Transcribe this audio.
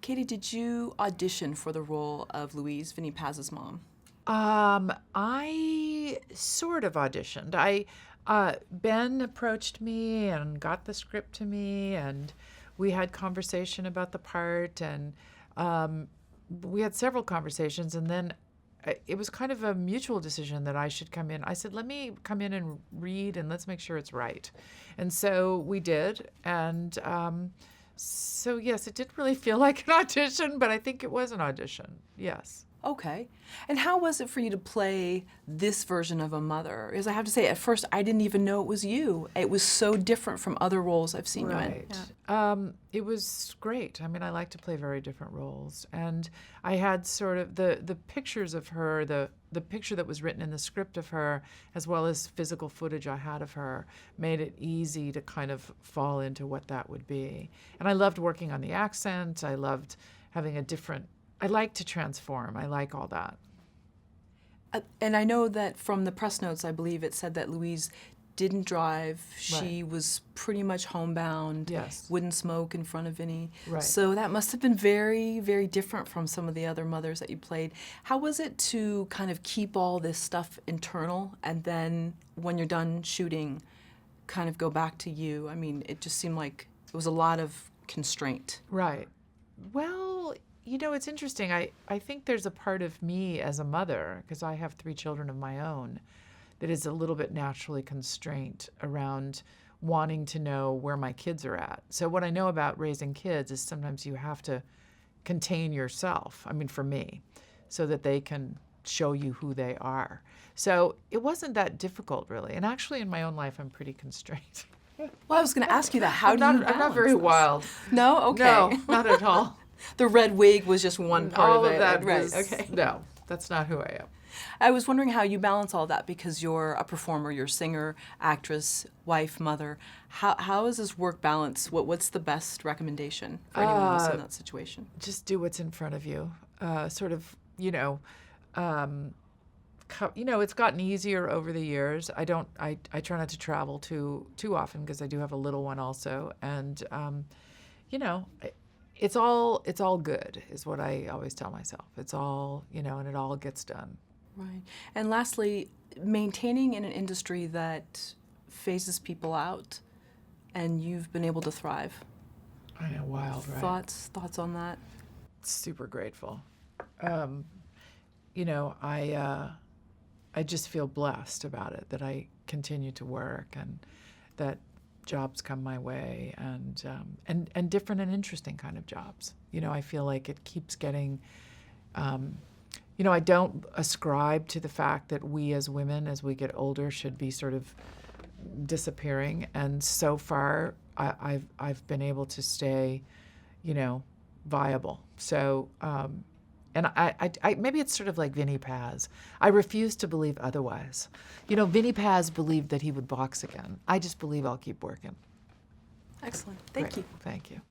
Katey, did you audition for the role of Louise, Vinnie Paz's mom? I sort of auditioned. Ben approached me and got the script to me, and we had conversation about the part, and we had several conversations, and then it was kind of a mutual decision that I should come in. I said, let me come in and read, and let's make sure it's right. And so we did, and so yes, it didn't really feel like an audition, but I think it was an audition, yes. Okay. And how was it for you to play this version of a mother? Because I have to say, at first, I didn't even know it was you. It was so different from other roles I've seen you in. Right. Yeah. It was great. I mean, I like to play very different roles. And I had sort of the pictures of her, the picture that was written in the script of her, as well as physical footage I had of her, made it easy to kind of fall into what that would be. And I loved working on the accent. I loved having I like to transform. I like all that. And I know that from the press notes, I believe it said that Louise didn't drive. She Right. was pretty much homebound. Yes. Wouldn't smoke in front of Vinnie. Right. So that must have been very, very different from some of the other mothers that you played. How was it to kind of keep all this stuff internal and then when you're done shooting, kind of go back to you? I mean, it just seemed like it was a lot of constraint. Right. Well, it's interesting. I think there's a part of me as a mother, because I have 3 children of my own, that is a little bit naturally constrained around wanting to know where my kids are at. So what I know about raising kids is sometimes you have to contain yourself, I mean, for me, so that they can show you who they are. So it wasn't that difficult, really. And actually, in my own life, I'm pretty constrained. Well, I was going to ask you that. How I'm do you not balance very this? wild. No? Okay. No, not at all. The red wig was just one part All of of it. that Right. was, Okay. no, that's not who I am. I was wondering how you balance all that because you're a performer, you're a singer, actress, wife, mother. How is this work balance? What's the best recommendation for anyone else in that situation? Just do what's in front of you. It's gotten easier over the years. I try not to travel too often because I do have a little one also, and it's all good is what I always tell myself. It's all, and it all gets done. Right. And lastly, maintaining in an industry that phases people out, and you've been able to thrive. I know, wild, right? Thoughts on that? Super grateful. I just feel blessed about it, that I continue to work and that jobs come my way, and different and interesting kind of jobs. I feel like it keeps getting, I don't ascribe to the fact that we as women, as we get older, should be sort of disappearing. And so far, I've been able to stay, viable. So, and I maybe it's sort of like Vinnie Paz. I refuse to believe otherwise. Vinnie Paz believed that he would box again. I just believe I'll keep working. Excellent. Thank Great. you. Thank you.